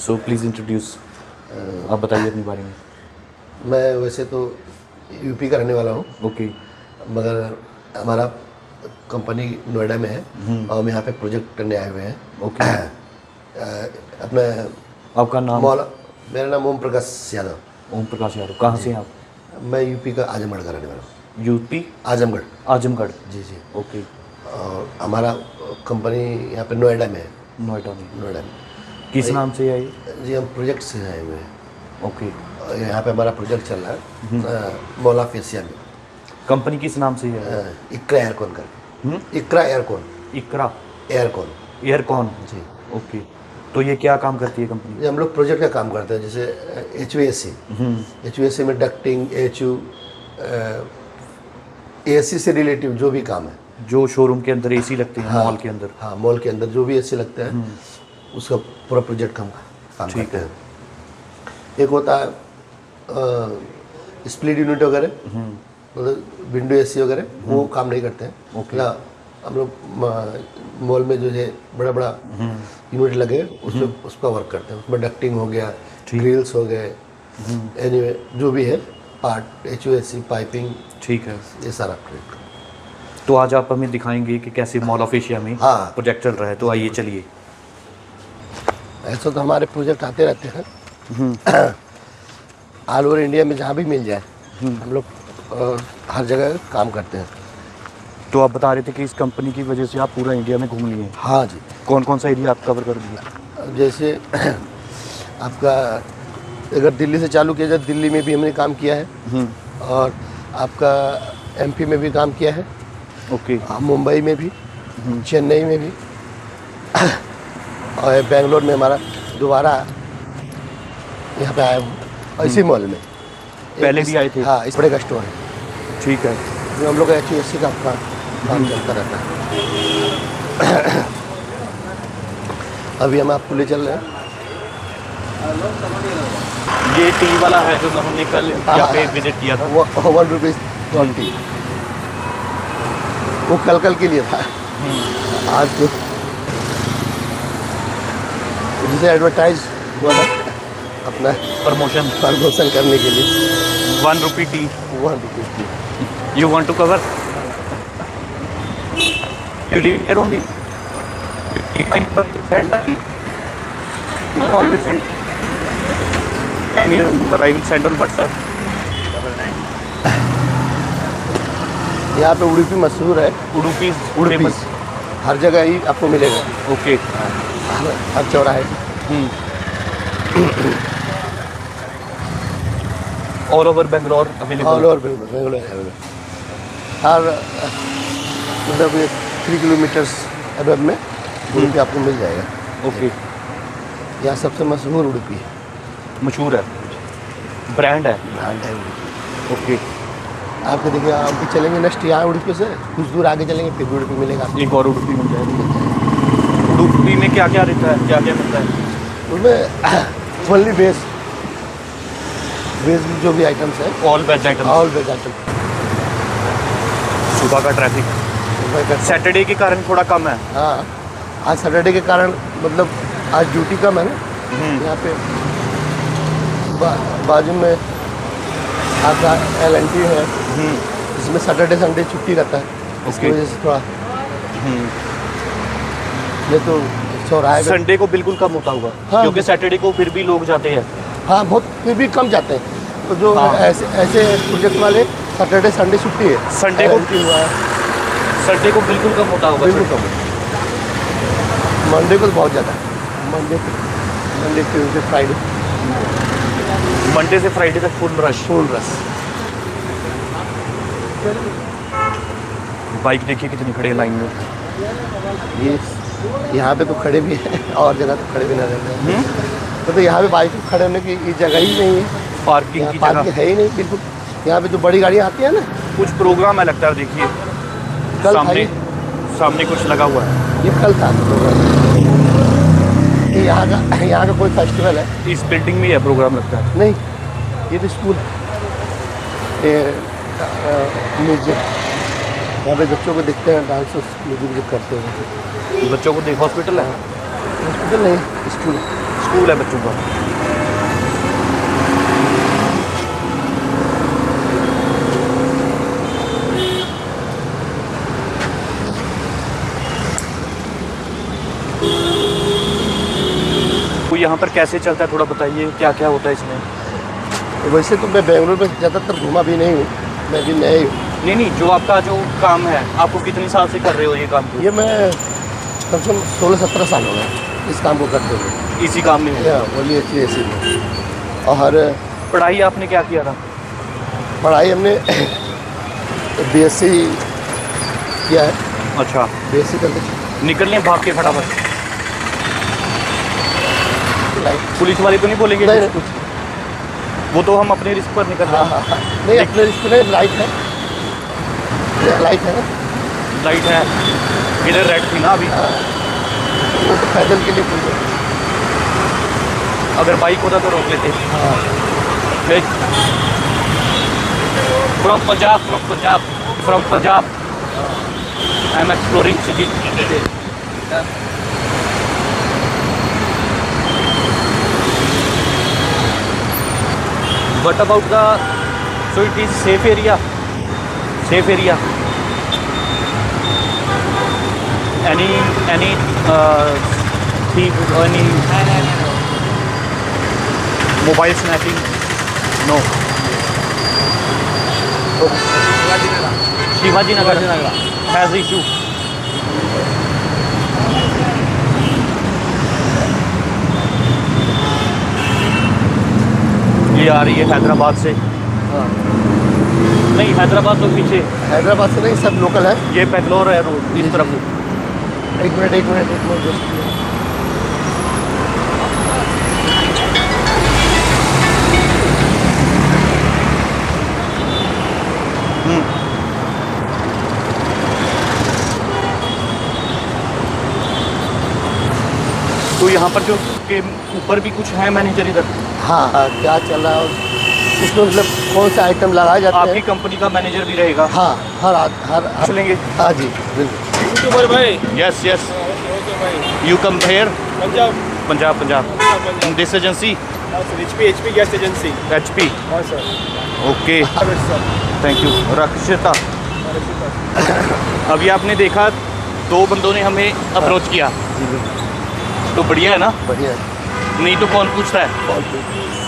So please introduce, आप बताइए अपने बारे में। मैं वैसे तो यूपी का रहने वाला हूँ, ओके। मगर हमारा कंपनी नोएडा में है और हम यहाँ पे प्रोजेक्ट करने आए हुए हैं। ओके। अपना आपका नाम? मौला, मेरा नाम ओम प्रकाश यादव। ओम प्रकाश यादव। कहाँ से हैं आप? मैं यूपी का आजमगढ़ का रहने वाला हूँ। यूपी आजमगढ़। आजमगढ़। जी जी। ओके। और हमारा कंपनी यहाँ पे नोएडा में है। नोएडा में। नोएडा में किस नाम से है ये? जी, हम प्रोजेक्ट से आए हुए हैं। ओके। और यहाँ पे हमारा प्रोजेक्ट चल रहा है मौला फेसिया में। कंपनी किस नाम से है? इक्रा एयरकॉन कर। इक्रा एयरकॉन। इकरा एयरकॉन। एयरकॉन। जी। ओके। तो ये क्या काम करती है कंपनी? ये हम लोग प्रोजेक्ट का काम करते हैं, जैसे HVAC में डक्टिंग, AC से रिलेटिव जो भी काम है, जो शोरूम के अंदर एसी लगते हैं, मॉल के अंदर। हाँ, मॉल के अंदर जो भी AC लगता है उसका पूरा प्रोजेक्ट हम काम करते हैं। एक होता है स्प्लिट यूनिट वगैरह, मतलब विंडो AC वगैरह, वो काम नहीं करते हैं। ओके। हम लोग मॉल में जो है बड़ा बड़ा यूनिट लगे उसमें उसका वर्क करते हैं। उसमें डक्टिंग हो गया, ग्रिल्स हो गए, एनीवे जो भी है पार्ट, HVAC पाइपिंग, ठीक है। ये सारा प्रोजेक्ट। तो आज आप हमें दिखाएंगे कि कैसे मॉल ऑफ एशिया में हाँ। प्रोजेक्ट चल रहा है। तो आइए चलिए। ऐसा तो हमारे प्रोजेक्ट आते रहते हैं ऑल ओवर इंडिया में, जहाँ भी मिल जाए हम लोग हर जगह काम करते हैं। तो आप बता रहे थे कि इस कंपनी की वजह से आप पूरा इंडिया में घूम लिए। हाँ जी। कौन कौन सा एरिया आप कवर कर दिए? जैसे आपका अगर दिल्ली से चालू किया जाए, दिल्ली में भी हमने काम किया है और आपका MP में भी काम किया है। ओके। मुंबई में भी, चेन्नई में भी और बेंगलोर में हमारा दोबारा यहाँ पे आया हूँ, और इसी मॉल में। पहले भी आए थे? हाँ, इस बड़े का स्टोर है। ठीक है। जो हम लोग का HVAC का काम चलता रहता है। अभी हम आपको ले चल रहे हैं। ये टी वाला है जो हमने कल यहाँ पे विजिट किया था। वो ₹1.20 वो कल के लिए था। आज तो जिसे एडवर्टाइज हुआ था अपना प्रमोशन करने के लिए। ₹1 T. ₹1 You want to cover? You live here only? You find for the center? You always send. And you remember I will send on WhatsApp. यहाँ पे उडुपी मशहूर है। उडुपी उडुपी फेमस। हर जगह ही आपको मिलेगा। ओके। हर चौराहे। All over Bangalore available. All over Bangalore available. हर मतलब 3 किलोमीटर्स अबव में उडुपी आपको मिल जाएगा। ओके। यहाँ सबसे मशहूर उडुपी है। मशहूर है, ब्रांड है। ब्रांड है उडुपी। ओके। आपको देखिए, आप भी चलेंगे नेक्स्ट यहाँ उडुपी से कुछ दूर आगे चलेंगे, फिर भी उडुपी मिलेगा। एक और उडुपी मिल जाएगा। उडुपी में क्या क्या रहता है, क्या क्या मिलता है? उसमें ओनली वेज जो भी आइटम्स है, all ways item. All ways item. सुबह का ट्रैफिक सैटरडे के कारण थोड़ा कम है। हाँ, आज सैटरडे के कारण मतलब आज ड्यूटी कम है ना यहाँ पे। बाजू में आपका LNT है, जिसमें सैटरडे संडे छुट्टी रहता है। उसकी वजह से थोड़ा ये तो चौराहे संडे को बिल्कुल कम होता होगा। हाँ, क्योंकि सैटरडे को फिर भी लोग जाते हैं। हाँ, बहुत फिर भी कम जाते हैं। तो जो ऐसे प्रोजेक्ट वाले सैटरडे संडे छुट्टी है। संडे को हुआ है, संडे को बिल्कुल कम होता होगा। बिल्कुल कम। मंडे को तो बहुत ज़्यादा है। मंडे ट्यूजडे फ्राइडे, मंडे से फ्राइडे तक फुल रश। बाइक देखिए कितनी खड़ी है लाइन में। ये यहाँ पे तो खड़े भी हैं और जगह तो खड़े भी ना रहते हैं। तो यहाँ पे बाइक खड़े होने की जगह ही नहीं है। पार्किंग की जगह है ही नहीं बिल्कुल। यहाँ पे जो बड़ी गाड़ियाँ आती है ना, कुछ प्रोग्राम है लगता है। देखिए कल सामने कुछ लगा हुआ है। ये कल था यहाँ का कोई फेस्टिवल है। इस बिल्डिंग में है प्रोग्राम लगता है। नहीं, ये तो स्कूल म्यूजिक, यहाँ पे बच्चों को दिखते हैं डांस म्यूजिक करते हैं। बच्चों को देख, हॉस्पिटल है? हॉस्पिटल नहीं, स्कूल। स्कूल है बच्चों का। तो यहाँ पर कैसे चलता है थोड़ा बताइए, क्या क्या होता है इसमें? वैसे तो मैं बेंगलुरु में ज़्यादातर घूमा भी नहीं हूँ, मैं भी नया ही हूँ। नहीं, जो आपका जो काम है, आपको कितने साल से कर रहे हो ये काम को? ये मैं कम से कम 16-17 साल हो गए इस काम को करते हुए। इसी काम में हो? बोलिए ऐसी में। और पढ़ाई आपने क्या किया था? पढ़ाई हमने BSc किया है। अच्छा, BSc करके निकल लें भाग के फटाफट। पुलिस वाले तो नहीं बोलेंगे नहीं, कुछ? वो तो हम अपने रिस्क पर निकल रहे हैं। हाँ। नहीं, अपने रिस्क में लाइट है, लाइट है ना, लाइट है, इधर रेड थी ना अभी। वो तो पैदल के लिए पूछ रहे। अगर बाइक होता तो रोक लेते। हाँ। From Punjab I am exploring city. What about the, so it is safe area? Safe area? Any thief or any mobile snatching? No. Shivaji Nagar has issue. ये आ रही है हैदराबाद से। हाँ। नहीं, हैदराबाद तो पीछे, हैदराबाद से नहीं, सब लोकल है। ये पेगलोर है रोड इस तरफ। एक मिनट तो यहाँ पर जो के ऊपर भी कुछ है मैनेजर इधर? हाँ, क्या चल रहा है और उसमें मतलब कौन सा आइटम लगाए जाते आपकी हैं। कंपनी का मैनेजर भी रहेगा? हाँ, हर चलेंगे। हाँ जी, बिल्कुल। यूट्यूबर भाई। यस ओके भाई। You come here? Punjab. Punjab this agency? HP gas agency. HP? हाँ सर। Okay, thank you. रक्षिता, अभी आपने देखा 2 बंदों ने हमें अप्रोच किया, जी बिल्कुल, तो बढ़िया है ना? बढ़िया है। नहीं तो कौन पूछता है?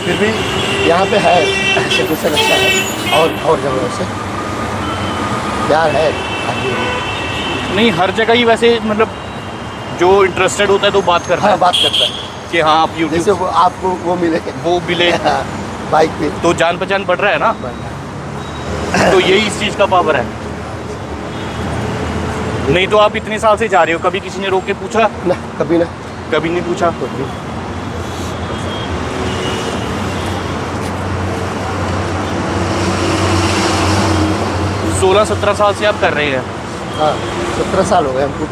फिर भी यहाँ पे है सिचुएशन अच्छा है और जगहों से प्यार है आगे। नहीं, हर जगह ही वैसे मतलब जो इंटरेस्टेड होता है तो बात करता हाँ, है बात करता है। कि हाँ आप जैसे यूट्यूब वो आपको वो मिले वो मिले बाइक पे, तो जान पहचान बढ़ रहा है ना। तो यही इस चीज़ का पावर है। नहीं तो आप इतने साल से जा रहे हो, कभी किसी ने रोक के पूछा? ना, कभी ना। कभी नहीं पूछा। 16-17 साल से आप कर रहे हैं? हाँ, 17 साल हो गए हमको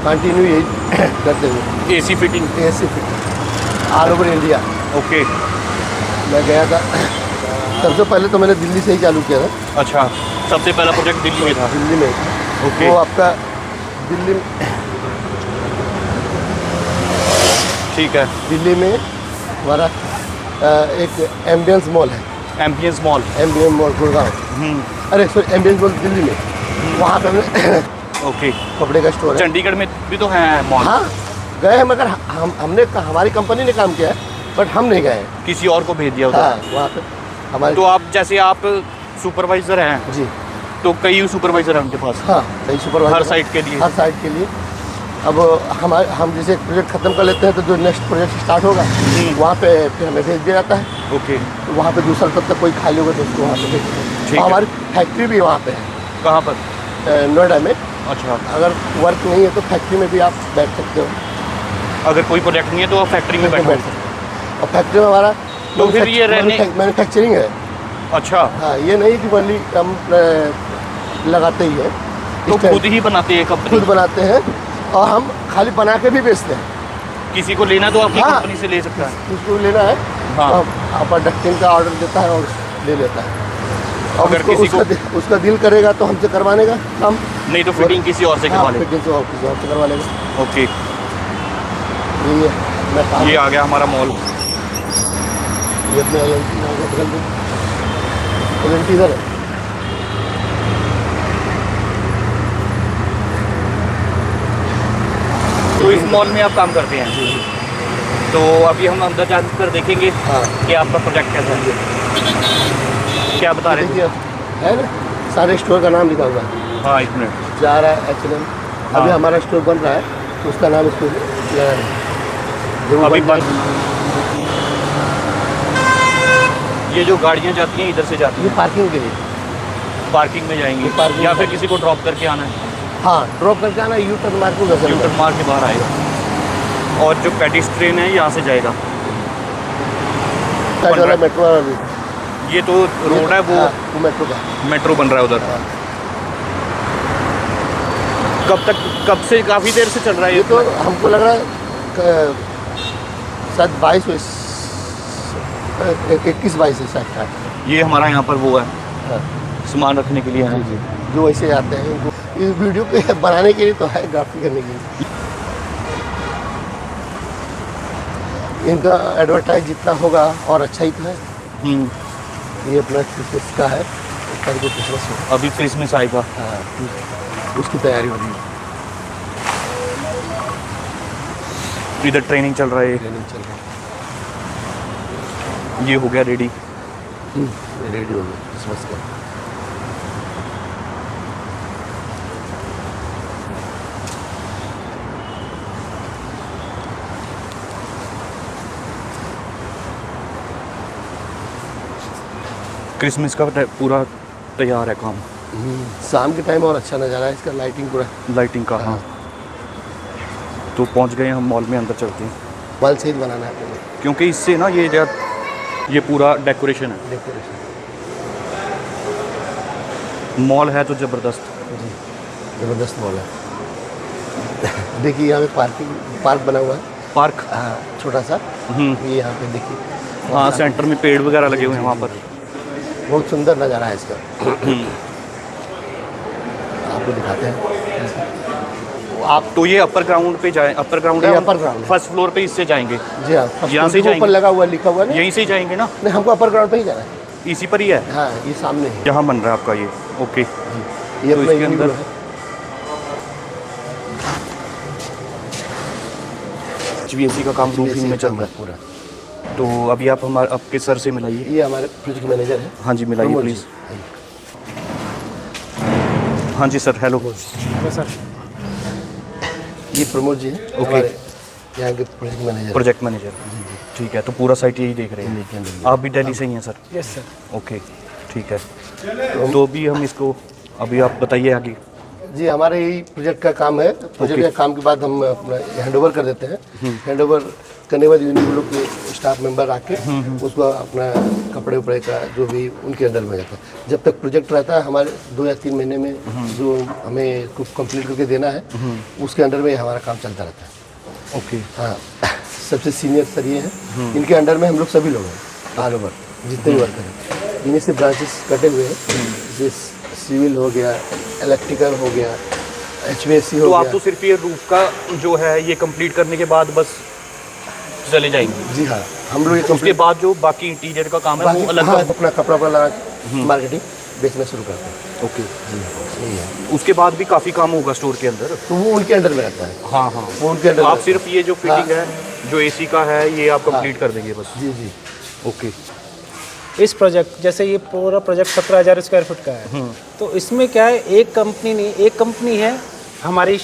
कंटिन्यू यही करते हुए। AC fitting? AC fitting all over India. Okay. मैं गया था सबसे पहले तो मैंने दिल्ली से ही चालू किया था। अच्छा, सबसे पहला प्रोजेक्ट दिल्ली में था? दिल्ली में। ओके। वो आपका दिल्ली में, ठीक है। दिल्ली में हमारा एक एम्बियंस मॉल है। Ambience mall? Ambience mall Gurgaon. अरे सॉरी, एम्बियंस मॉल दिल्ली में। वहाँ पे हमने ओके। कपड़े का स्टोर है। चंडीगढ़ में भी तो है मॉल? हाँ, गए हैं मगर हमारी कंपनी ने काम किया है बट हम नहीं गए। किसी और को भेज दिया उधर? हाँ, वहाँ पे हमारे। तो आप जैसे आप सुपरवाइजर हैं जी, तो कई सुपरवाइजर हैं उनके पास? हाँ, कई सुपरवाइजर हर साइट के लिए? हर साइट के लिए। अब हम जैसे एक प्रोजेक्ट ख़त्म कर लेते हैं तो जो नेक्स्ट प्रोजेक्ट स्टार्ट होगा वहाँ पे फिर हमें भेज दिया जाता है। ओके। तो वहाँ पे दूसरा तब तक कोई खाली होगा तो उसको वहाँ पे भेज देते हैं। ठीक और है। हमारी फैक्ट्री भी वहाँ पे है। कहाँ पर? नोएडा में। अच्छा, अगर वर्क नहीं है तो फैक्ट्री में भी आप बैठ सकते हो। अगर कोई प्रोजेक्ट नहीं है तो आप फैक्ट्री में बैठो? बैठ सकते हो। और फैक्ट्री में हमारा तो फिर ये मैन्युफैक्चरिंग है। अच्छा, हाँ, ये नहीं कि वनली हम लगाते ही है, तो खुद ही बनाते हैं कंपनी? खुद बनाते हैं और हम खाली बना के भी बेचते हैं। किसी को लेना तो आपकी हाँ। कंपनी से ले सकता है? उसको लेना है, हाँ। आप डक्टिंग का ऑर्डर देता है और ले लेता है। और अगर उसको, किसी को उसका दिल करेगा तो हमसे करवाने का काम। नहीं तो फिटिंग किसी और से करवा लेगा? फिटिंग से और किसी और से करवा लेगा। ओके। ये मैं काम ये आ गया हमारा मॉल। ये अपने एल इधर है। तो इस मॉल में आप काम करते हैं? तो अभी हम अंदर जाकर देखेंगे हाँ कि आपका प्रोजेक्ट कैसा है। क्या बता रहे थे? देखिए है ना, सारे स्टोर का नाम लिखा हुआ है। हाँ, एक मिनट। जा रहा है H&M। अभी हमारा स्टोर बन रहा है तो उसका नाम इसको लगा है। जब वो अभी बन बंद। ये जो गाड़ियाँ जाती हैं इधर से जाती ये हैं, पार्किंग के लिए। पार्किंग में जाएंगी ये पार्किंग या में। फिर किसी को ड्रॉप करके आना है? हाँ, ड्रॉप करके आना, यू टर्न मार के उधर से यूटर्न मार के बाहर आएगा। और जो पेडिस्ट्रियन है यहाँ से जाएगा। साइड वाला मेट्रो वाला भी। ये तो रोड है, वो हाँ, वो मेट्रो का। मेट्रो बन रहा है उधर। हाँ। कब से काफ़ी देर से चल रहा है ये तो हमको लग रहा है शायद 21-22 है शायद। ये हमारा यहाँ पर वो है, हाँ। सामान रखने के लिए है। जो वैसे आते हैं इनको इस वीडियो पे बनाने के लिए तो है, ग्राफिक करने के लिए। इनका एडवर्टाइज जितना होगा और अच्छा ही तो है। ये अपना क्रिसमस का है, इसका जो क्रिसमस है। अभी क्रिसमस आएगा। हाँ, उसकी तैयारी हो रही है। इधर ट्रेनिंग चल रहा है। ट्रेनिंग चल रही ये हो गया रेडी। है। रेडी हो गया क्रिसमस का। क्रिसमस का पूरा तैयार है काम। शाम के टाइम और अच्छा नज़ारा है इसका, लाइटिंग पूरा। लाइटिंग का, हाँ। तो पहुंच गए हम मॉल में, अंदर चलते हैं बाल सहित बनाना है पहले क्योंकि इससे ना ये पूरा डेकोरेशन है। डेकोरेशन। मॉल है तो ज़बरदस्त। जी, ज़बरदस्त मॉल है। देखिए यहाँ पे पार्क बना हुआ है। पार्क, हाँ, छोटा सा। ये यहाँ पे देखिए। हाँ, सेंटर में पेड़ वगैरह लगे हुए हैं वहाँ पर। बहुत सुंदर नज़ारा है इसका। आपको दिखाते हैं। आप तो ये अपर ग्राउंड पे जाए, अपर ग्राउंड ये है, अपर ग्राउंड है। फर्स्ट फ्लोर पे इससे जाएंगे। जी हाँ, यहाँ से ऊपर जाएंगे। लगा हुआ, लिखा हुआ है। यहीं से ही जाएंगे ना? नहीं, हमको अपर ग्राउंड पे ही जाना है। इसी पर ही है। हाँ, ये सामने है। यहाँ बन रहा है आपका ये। ओके। ये तो अपना इसके अंदर है। HVAC का काम रूफिंग में चल रहा है पूरा। तो अभी आप आपके सर से मिलाइए। ये हमारे प्रोजेक्ट मैनेजर है। हाँ जी, मिलाइए प्रमोद प्लीज़। जी। हाँ जी सर, हेलो। सर, ये प्रमोद जी है। ओके। हमारे यहाँ के प्रोजेक्ट मैनेजर। प्रोजेक्ट मैनेजर, ठीक है। तो पूरा साइट यही देख रहे हैं। आप भी दिल्ली से ही हैं सर? Yes sir. ओके, ठीक है। तो अभी हम इसको, अभी आप बताइए आगे। जी, हमारे यही प्रोजेक्ट का काम है। प्रोजेक्ट का काम के बाद हम अपना हैंडओवर कर देते हैं। हैंडओवर करने के बाद यूनिट लोग के स्टाफ मेंबर आके उसको अपना कपड़े उपड़े का जो भी उनके अंडर में जाता है। जब तक प्रोजेक्ट रहता है हमारे 2 या 3 महीने में जो हमें कंप्लीट करके देना है उसके अंडर में हमारा काम चलता रहता है। ओके। हाँ, सबसे सीनियर सर ये हैं। इनके अंडर में हम लोग सभी लोग हैं, ऑल ओवर जितने भी वर्कर हैं। इन्हीं से ब्रांचेस कटे हुए हैं। जैसे सिविल हो गया, इलेक्ट्रिकल हो गया, HVAC हो तो गया। आप तो सिर्फ ये रूफ का जो है ये कंप्लीट करने के बाद बस चले जाएंगे? जी हाँ, हम लोग ये उसके बाद जो बाकी इंटीरियर का काम है वो अलग हाँ, अपना कपड़ा लगा के मार्केटिंग बेचना शुरू करते हैं। ओके। जी, यही है। उसके बाद भी काफ़ी काम होगा स्टोर के अंदर? तो वो उनके अंडर में रहता है। हाँ हाँ। वो उनके अंडर आप में सिर्फ ये जो फिटिंग है, जो AC का है, ये आप कंप्लीट कर देंगे बस? जी जी। ओके। इस प्रोजेक्ट, जैसे ये पूरा प्रोजेक्ट 17,000 स्क्वायर फुट का है। तो इसमें क्या है, एक कंपनी नहीं, एक कंपनी है हमारी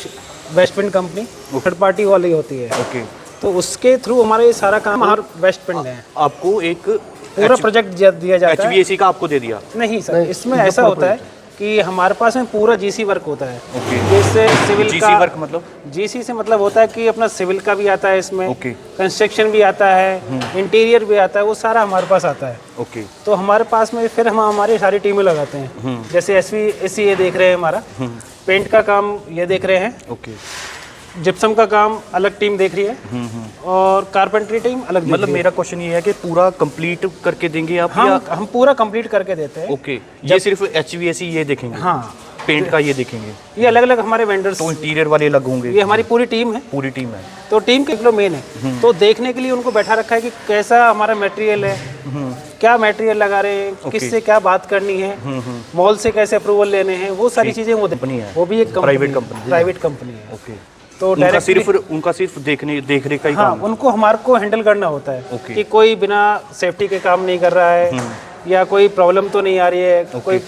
वेस्ट पिंड कंपनी, थर्ड पार्टी वाली होती है। ओके। तो उसके थ्रू हमारा ये सारा काम हर वेस्ट पिंड है। आपको एक पूरा प्रोजेक्ट दिया जाता है। HVAC का आपको दे दिया? नहीं सर, नहीं, इसमें जो ऐसा पूरा होता है कि हमारे पास में पूरा GC वर्क होता है। ओके। जैसे सिविल GC का वर्क मतलब? GC से मतलब होता है कि अपना सिविल का भी आता है इसमें, ओके। कंस्ट्रक्शन भी आता है, इंटीरियर भी आता है, वो सारा हमारे पास आता है। ओके। तो हमारे पास में फिर हम हमारी सारी टीमें लगाते हैं। जैसे HVAC ये देख रहे हैं हमारा, पेंट का काम ये देख रहे हैं, ओके। जिप्सम का काम अलग टीम देख रही है, और कारपेंटरी टीम अलग देख मतलब रही है। मेरा क्वेश्चन ये है कि पूरा कंप्लीट करके देंगे आप या? हम पूरा कंप्लीट करके देते हैं। ओके। ये सिर्फ HVAC ये देखेंगे? हाँ, पेंट का ये देखेंगे, ये अलग अलग हमारे वेंडर्स, तो इंटीरियर वाले अलग होंगे, ये हमारी पूरी टीम है। पूरी टीम है। तो टीम के किलो मेन है, तो देखने के लिए उनको बैठा रखा है कि कैसा हमारा मटेरियल है, क्या मटेरियल लगा रहे हैं, किससे क्या बात करनी है, मॉल से कैसे अप्रूवल लेने हैं, वो सारी चीजें वो कंपनी है, वो भी एक प्राइवेट कंपनी, प्राइवेट कंपनी है। ओके। तो उनका सिर्फ देख रेख का ही हाँ, काम है। उनको हमारे को हैंडल करना होता है ओके। कि कोई बिना सेफ्टी के काम नहीं कर रहा है या कोई प्रॉब्लम तो नहीं आ रही है, कोई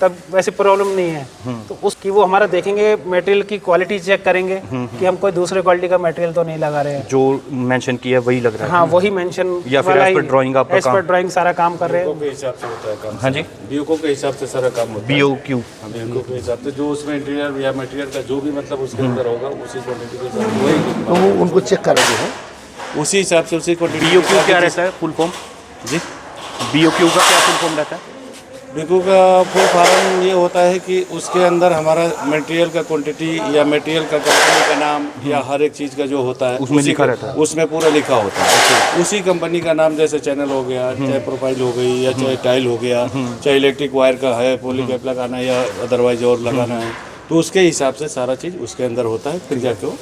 तब वैसे प्रॉब्लम नहीं है, तो उसकी वो हमारा देखेंगे, मटेरियल की क्वालिटी चेक करेंगे कि हम कोई दूसरे क्वालिटी का मटेरियल तो नहीं लगा रहे हैं, जो मेंशन किया है वही लग रहा है। हाँ वही मेंशन या फिर एज पर ड्राइंग आपका एज पर ड्राइंग सारा काम कर रहे हैं। के हिसाब से होता है काम। हाँ जी, बीओको के हिसाब से सारा काम होता है। BOQ बीओको के हिसाब से जो उसमें इंटीरियर या मटेरियल का जो भी मतलब उसके अंदर होगा उसी क्वांटिटी के साथ वही तो वो उनको चेक करेंगे हैं। उसी हिसाब से उसी क्वांटिटी। BOQ क्या रहता है फुल फॉर्म जी? BOQ का क्या फुल फॉर्म रहता है? बीओको का फुल फॉर्म ये होता है कि उसके अंदर हमारा मटेरियल का क्वांटिटी या मटेरियल का कंपनी का नाम या हर एक चीज़ का जो होता है उसमें उसी लिखा का- रहता है। उसमें पूरा लिखा होता है। उसी कंपनी का नाम, जैसे चैनल हो गया, चाहे प्रोफाइल हो गई, या चाहे टाइल हो गया, चाहे इलेक्ट्रिक वायर का है, पॉलीकैप लगाना है या अदरवाइज और लगाना है, तो उसके हिसाब से सारा चीज़ उसके अंदर होता है। फिर जाके वो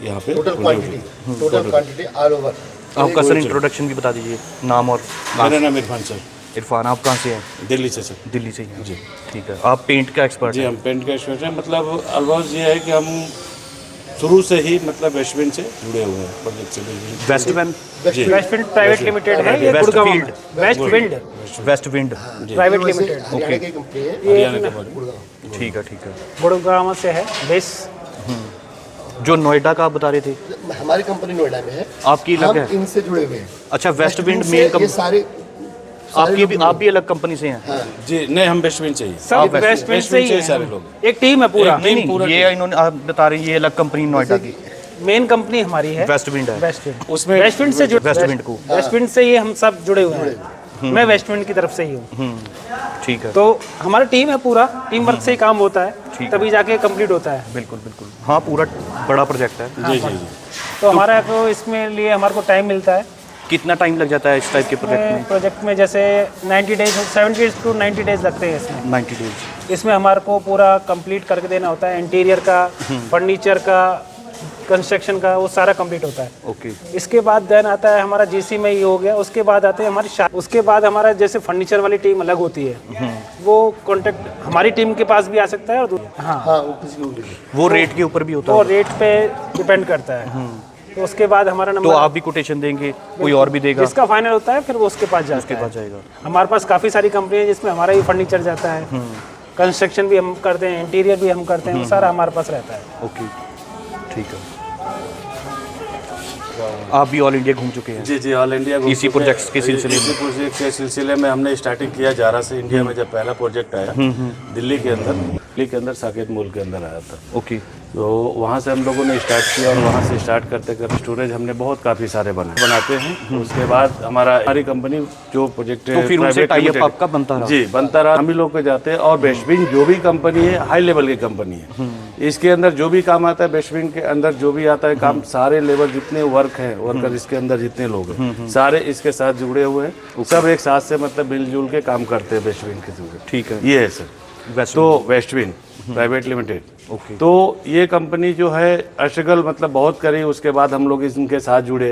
यहाँ पे टोटल क्वांटिटी ऑल ओवर। आपका सर इंट्रोडक्शन भी बता दीजिए, नाम और। मेरा नाम इरफान सर, इरफान, आप कहाँ से हैं? दिल्ली से सर। दिल्ली से ही हैं जी, ठीक है। आप पेंट का एक्सपर्ट जी हैं? हम पेंट का एक्सपर्ट हैं। मतलब ऑलमोस्ट ये है कि हम शुरू से ही मतलब वेस्टविंड से जुड़े हुए हैं प्रोजेक्ट से। वेस्ट विंड, जी वेस्ट विंड प्राइवेट लिमिटेड है ये, वेस्ट गुड़गांव में। Field. West wind west wind, private limited, Haryana की कंपनी है। हरियाणा के बारे में। ठीक है, ठीक है। गुड़गांव से है बेस। जो नोएडा का आप बता रहे थे, हमारी कंपनी नोएडा में है, आपकी अलग हम है? इनसे जुड़े हुए हैं। अच्छा, वेस्ट विंड से मेन ये कंपनी, सारे आप भी अलग कंपनी से हैं? जी नहीं, हम वेस्टविंड से ही हैं। सब वेस्ट विंड से ही से सारे है, लोग। एक टीम है पूरा। नहीं नहीं, ये इन्होंने आप बता रहे हैं, ये अलग कंपनी नोएडा की मेन कंपनी हमारी है वेस्ट विंड है। West wind. उसमें वेस्ट विंड से वेस्ट विंड को, वेस्ट विंड से ये हम सब जुड़े हुए हैं। मैं वेस्ट विंड की तरफ से ही हूँ। ठीक है, तो हमारा टीम है, पूरा टीम वर्क से ही काम होता है, तभी जाके कंप्लीट होता है। बिल्कुल बिल्कुल। हाँ, पूरा बड़ा प्रोजेक्ट है। जी जी जी। तो हमारा को इसमें लिए हमारे को टाइम मिलता है। कितना टाइम लग जाता है इस टाइप के प्रोजेक्ट में? प्रोजेक्ट में जैसे 90 डेज, 70 to 90 डेज लगते हैं इसमें। 90 डेज। इसमें हमारे को पूरा कंप्लीट करके देना होता है, इंटीरियर का, फर्नीचर का, कंस्ट्रक्शन का, वो सारा कंप्लीट होता है। ओके, इसके बाद देन आता है हमारा जीसी में ही हो गया, उसके बाद आते हैं हमारी उसके बाद हमारा जैसे फर्नीचर वाली टीम अलग होती है, वो कॉन्टेक्ट हमारी टीम के पास भी आ सकता है। और हाँ, वो किसी को भी वो रेट के ऊपर भी होता वो है? रेट पे डिपेंड करता है। तो उसके बाद हमारा तो नंबर, आप भी कोटेशन देंगे, कोई और भी देगा? जिसका फाइनल होता है फिर वो उसके पास जाता उसके है। पास जाएगा। हमारे पास काफ़ी सारी कंपनी है जिसमें हमारा ही फर्नीचर जाता है, कंस्ट्रक्शन भी हम करते हैं, इंटीरियर भी हम करते हैं, वो सारा हमारे पास रहता है। ओके, ठीक है। आप भी ऑल इंडिया घूम चुके हैं? जी जी, ऑल इंडिया घूम इसी चुके हैं। प्रोजेक्ट्स के सिलसिले में? इसी प्रोजेक्ट के सिलसिले में हमने स्टार्टिंग किया जारा से। इंडिया में जब पहला प्रोजेक्ट आया दिल्ली के अंदर साकेत मॉल के अंदर आया था, ओके, तो वहाँ से हम लोगों ने स्टार्ट किया और वहाँ से स्टार्ट करते करते स्टोरेज हमने बहुत काफ़ी सारे बनाते हैं। उसके बाद हमारी कंपनी जो प्रोजेक्ट तो फिर उनसे टाई अप आपका बनता रहा? जी बनता रहा, हम ही लोग के जाते हैं। और बेस्टविंग जो भी कंपनी है हाई लेवल की कंपनी है, इसके अंदर जो भी काम आता है, बेस्टविंग के अंदर जो भी आता है काम, सारे लेबर जितने वर्कर इसके अंदर जितने लोग हैं सारे इसके साथ जुड़े हुए हैं। सब एक साथ से मतलब मिलजुल के काम करते हैं बेस्टविंग के थ्रू। ठीक है। ये है सर वेस्ट तो वेस्टविंड प्राइवेट लिमिटेड। ओके। तो ये कंपनी जो है स्ट्रगल मतलब बहुत करी, उसके बाद हम लोग इनके साथ जुड़े।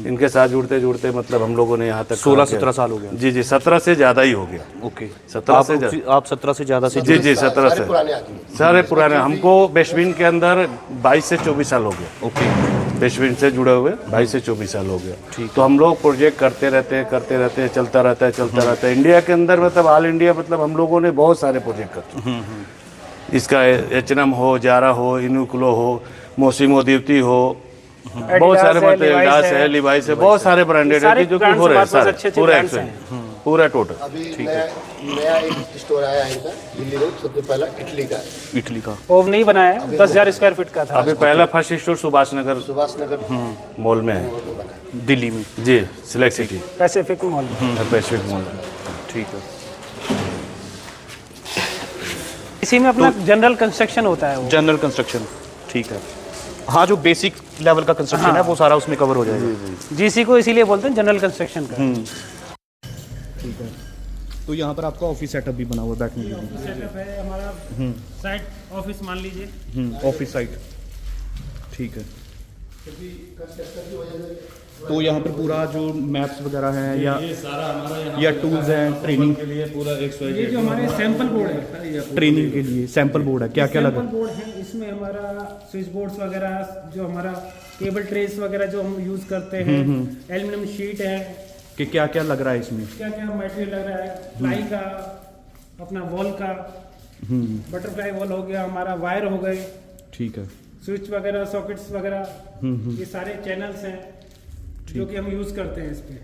इनके साथ जुड़ते जुड़ते मतलब हम लोगों ने यहाँ तक 16-17 साल हो गया? जी जी, 17 से ज़्यादा ही हो गया। ओके, 17 से आप 17 से ज़्यादा से? जी जी, 17 से पुराने आदमी। सारे पुराने। हमको बेस्टविंड के अंदर 22 से 24 साल हो गया। ओके, बेस्टविंड से जुड़े हुए 22 से 24 साल हो गया। ठीक, तो हम लोग प्रोजेक्ट करते रहते हैं, चलता रहता है। इंडिया के अंदर मतलब ऑल इंडिया मतलब हम लोगों ने बहुत सारे प्रोजेक्ट करते। इसका H&M हो, जारा हो, इनुक्लो हो, मोसिमो दीप्ति हो, बहुत सारे मतलब एडिडास है, लिवाइस है, बहुत सारे ब्रांडेड है जो कि हो रहे हैं सारे पूरा टोटल। अभी नया एक स्टोर आया है इनका दिल्ली रोड, सबसे पहला इटली का। वो नहीं बनाया है, 10,000 स्क्वायर फीट का था। अभी पहला first store Subhash Nagar mall में है, दिल्ली में? जी, सिलेक्ट सिटी पैसिफिक मॉल में। Pacific mall. ठीक है। इसी में अपना जनरल कंस्ट्रक्शन होता है वो। जनरल कंस्ट्रक्शन, ठीक है। हाँ, जो बेसिक लेवल का कंस्ट्रक्शन है वो सारा उसमें कवर हो जाएगा। जीसी को इसीलिए बोलते हैं जनरल कंस्ट्रक्शन का। ठीक है। तो यहाँ पर आपका ऑफिस सेटअप भी बना हुआ है बैठने के लिए। सेटअप है हमारा, साइट ऑफिस मान लीजिए। ऑफिस साइट, ठीक है। तो यहाँ पर पूरा जो मैप्स वगैरह हैं या सारा हमारा या टूल्स हैं ट्रेनिंग के लिए पूरा ये जो हमारे सैंपल बोर्ड है, ट्रेनिंग के लिए सैंपल बोर्ड है, क्या क्या लगा? सैंपल बोर्ड है, इसमें हमारा स्विच बोर्ड्स वगैरह, जो हमारा केबल ट्रेस वगैरह जो हम यूज करते हैं, एल्यूमिनियम शीट है, कि क्या क्या लग रहा है इसमें? क्या क्या मटेरियल लग रहा है, प्लाई का, अपना वॉल का, बटरफ्लाई वॉल हो गया, हमारा वायर हो गए, ठीक है। स्विच वगैरह, सॉकेट्स वगैरह, ये सारे चैनल्स हैं जो कि हम यूज करते हैं इस पे,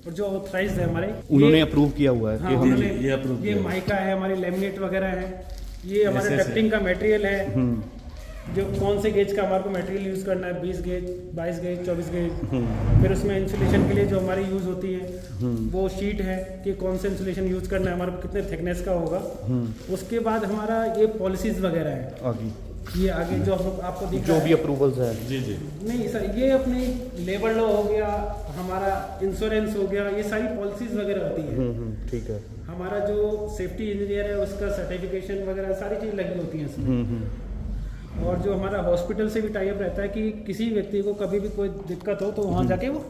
और जो ऑथराइज्ड है हमारे, उन्होंने अप्रूव किया हुआ है हाँ, कि हम उन्होंने ये माइका है, हमारी लेमिनेट वगैरह है, ये हमारे डक्टिंग का मटेरियल है, जो कौन से गेज का हमारे को मटेरियल यूज करना है, 20 गेज, 22 गेज, 24 गेज। फिर उसमें इंसुलेशन के लिए जो हमारी यूज होती है वो शीट है कि कौन सा इंसुलेशन यूज करना है, हमारे को कितने थिकनेस का होगा। उसके बाद हमारा ये पॉलिसीज वगैरह है आगे ये आगे जो आपको दिख जो रहा भी है, अप्रूवल्स है। जी जी नहीं सर, ये अपनी लेबर लॉ हो गया, हमारा इंश्योरेंस हो गया, ये सारी पॉलिसीज वगैरह होती है। ठीक है। हमारा जो सेफ्टी इंजीनियर है उसका सर्टिफिकेशन वगैरह सारी चीज़ लगी होती हैं इसमें। और जो हमारा हॉस्पिटल से भी टाई अप रहता है कि किसी व्यक्ति को कभी भी कोई दिक्कत हो तो वहाँ जाके वो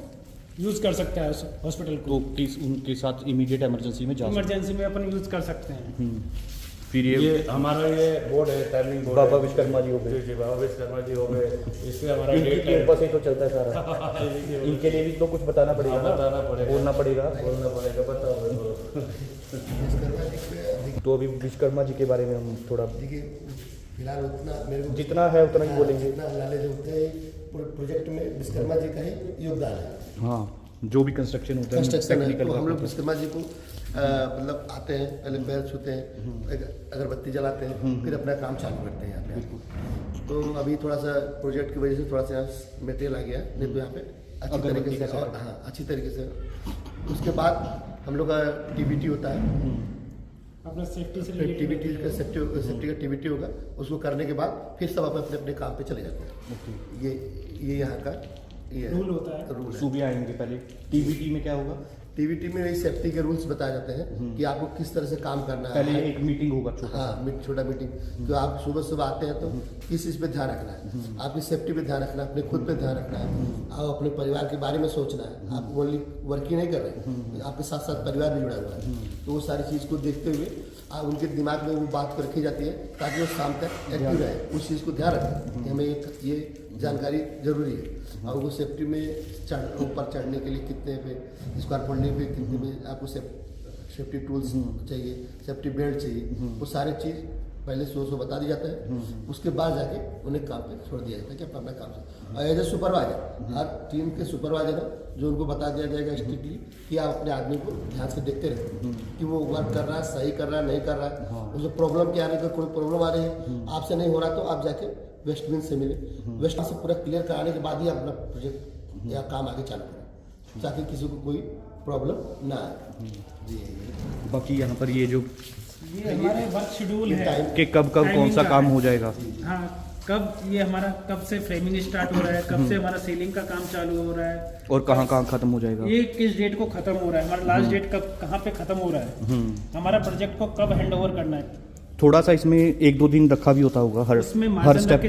यूज़ कर सकता है उस हॉस्पिटल को, तो किस उनके साथ इमीडिएट इमरजेंसी में जा सकते इमरजेंसी में अपन यूज़ कर सकते हैं। हैं। फिर ये हमारा ये बोर्ड है, टर्निंग बोर्ड बाबा है। विश्वकर्मा जी हो गए। जी जी बाबा विश्वकर्मा जी हो गए। इसमें हमारा डेट इनके ऊपर से ही तो चलता है सारा। इनके लिए भी तो कुछ बताना पड़ेगा ना, बताना पड़ेगा, बोलना पड़ेगा। बोलना पड़ेगा, बताओ। तो अभी विश्वकर्मा जी के बारे में हम थोड़ा देखिए फिलहाल उतना मेरे को जितना है उतना ही बोलेंगे। जितना नॉलेज होते हैं पूरे प्रोजेक्ट में विश्वकर्मा जी का ही योगदान है। हाँ, जो भी कंस्ट्रक्शन होता है कंस्ट्रक्शन है टेक्निकल तो हम लोग विश्वकर्मा जी को मतलब आते हैं, पहले पैर छूते हैं, अगरबत्ती जलाते हैं, फिर अपना काम चालू करते हैं यहाँ पे। तो अभी थोड़ा सा प्रोजेक्ट की वजह से थोड़ा सा मटेरियल आ गया, नहीं तो यहाँ पे अच्छी तरीके से, और हाँ अच्छी तरीके से। उसके बाद हम लोग का टीबीटी होता है, अपना सेफ्टी से टीबीटी का सेफ्टी का टीबीटी होगा, उसको करने के बाद फिर सब अपने अपने काम पे चले जाते हैं। ये यहाँ का ये रूल होता है। रूल है। सूबे आएंगे पहले। टीबीटी में क्या होगा? टीबीटी में सेफ्टी के रूल्स बताए जाते हैं कि आपको किस तरह से काम करना है। पहले एक मीटिंग होगा छोटा। हाँ, छोटा मीटिंग, तो आप सुबह सुबह आते हैं तो किस चीज़ पे ध्यान रखना है, आपकी सेफ्टी पे ध्यान रखना है, अपने खुद पे ध्यान रखना है, आप अपने परिवार के बारे में सोचना है। आप ओनली वर्क ही नहीं कर रहे, आपके साथ साथ परिवार भी जुड़ा हुआ है। तो वो सारी चीज़ को देखते हुए आप उनके दिमाग में वो बात को रखी जाती है ताकि वो शाम तक एक्टिव रहे, उस चीज़ को ध्यान रखें कि हमें ये जानकारी जरूरी है। और वो सेफ्टी में ऊपर चढ़ने के लिए कितने पे स्क्वायर फुटने पे कितने पे आपको सेफ्टी टूल्स चाहिए, सेफ्टी बेल्ट चाहिए, वो सारी चीज़ पहले सो बता दिया जाता है। उसके बाद जाके उन्हें काम पे छोड़ दिया जाता है कि आप अपना काम से। और एज ए सुपरवाइजर, हर टीम के सुपरवाइजर है जो उनको बता दिया जाएगा स्ट्रिक्टली कि आप अपने आदमी को ध्यान से देखते रहे कि वो वर्क कर रहा है, सही कर रहा है, नहीं कर रहा है। उसको प्रॉब्लम क्या आ रही है, कोई प्रॉब्लम आ रही है आपसे नहीं हो रहा तो आप जाके वेस्टमिन से मिले, वेस्टमिन से पूरा क्लियर कराने के बाद ही अपना प्रोजेक्ट या काम आगे चालू करें ताकि किसी को कोई प्रॉब्लम ना आए। जी बाकी यहाँ पर ये जो ये हमारे वर्क शेड्यूल है कि कब कब कौन सा काम हो जाएगा। हाँ, कब ये हमारा कब से फ्रेमिंग स्टार्ट हो रहा है, कब से हमारा सीलिंग का काम चालू हो रहा है और कहाँ कहाँ खत्म हो जाएगा। ये किस डेट को खत्म हो रहा है, हमारा लास्ट डेट कब कहाँ पे खत्म हो रहा है, हमारा प्रोजेक्ट को कब हैंड ओवर करना है। थोड़ा सा इसमें 1-2 दिन रखा भी होता होगा उसमें हर स्टेप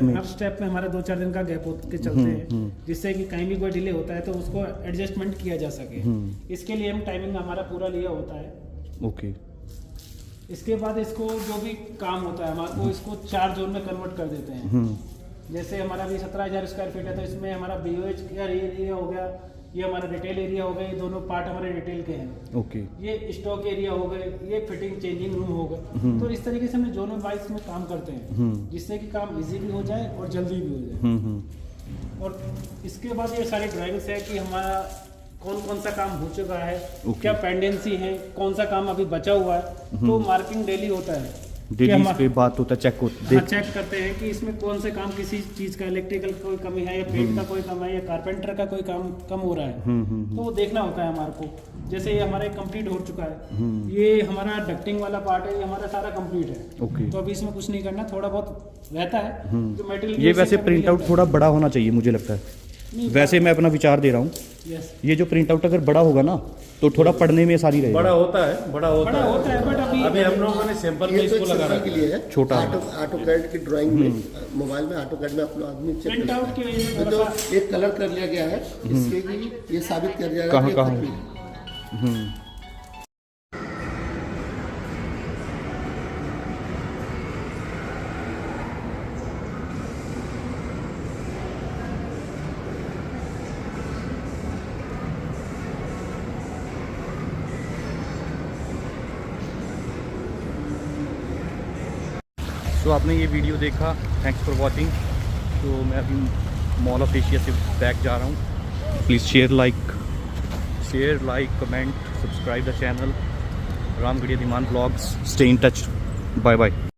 में। हर स्टेप में हमारा 2-4 दिन का गैप के चलते हैं, जिससे कि कहीं भी कोई डिले होता है तो उसको एडजस्टमेंट किया जा सके। इसके लिए हम टाइमिंग हमारा पूरा लिया होता है। ओके। इसके बाद इसको जो भी काम होता है हमारे को इसको 4 जोन में कन्वर्ट कर देते हैं। जैसे हमारा भी 17,000 स्क्वायर फीट है तो इसमें हमारा BOH का एरिया हो गया, ये हमारा रिटेल एरिया हो गया, ये दोनों पार्ट हमारे रिटेल के हैं। ओके। ये स्टॉक एरिया हो गए, ये फिटिंग चेंजिंग रूम हो गए। तो इस तरीके से हम जोनल वाइज में काम करते हैं जिससे कि काम इजी भी हो जाए और जल्दी भी हो जाए। और इसके बाद ये सारी ड्राइंग्स है कि हमारा कौन कौन सा काम हो चुका है, क्या पेंडेंसी है, कौन सा काम अभी बचा हुआ है। तो मार्किंग डेली होता है, डेली इस पे बात होता है, चेक होता है, चेक करते हैं कि इसमें कौन से काम किसी चीज का इलेक्ट्रिकल कोई कमी है या पेंट का कोई कम है या कारपेंटर का कोई काम कम हो रहा है। तो वो देखना होता है हमारे को। जैसे ये हमारा कंप्लीट हो चुका है, ये हमारा डक्टिंग वाला पार्ट है, ये हमारा सारा कंप्लीट है। ओके। तो अभी इसमें कुछ नहीं करना, थोड़ा बहुत रहता है जो मटेरियल। ये वैसे प्रिंट आउट थोड़ा बड़ा होना चाहिए मुझे लगता है। वैसे मैं अपना विचार दे रहा हूँ, यस, ये जो प्रिंट आउट अगर बड़ा होगा ना तो थोड़ा पढ़ने में आसानी रहेगा। बड़ा होता है बट अभी अभी हम लोगों ने सैंपल में ये तो इसको लगा के रखा लिए है। है छोटा है। ऑटो कैड की ड्राइंग में मोबाइल में ऑटो कैड में अपना आदमी चेक प्रिंट आउट की वजह से तो एक कलर कर लिया गया है इसके कि ये साबित कर दिया कहाँ- कि ये कहाँ? पतली है। तो आपने ये वीडियो देखा, थैंक्स फॉर वॉचिंग। तो मैं अभी मॉल ऑफ एशिया से बैक जा रहा हूँ। Please share like comment subscribe the channel Ramgarhia Dhiman blogs. Stay in touch. Bye bye.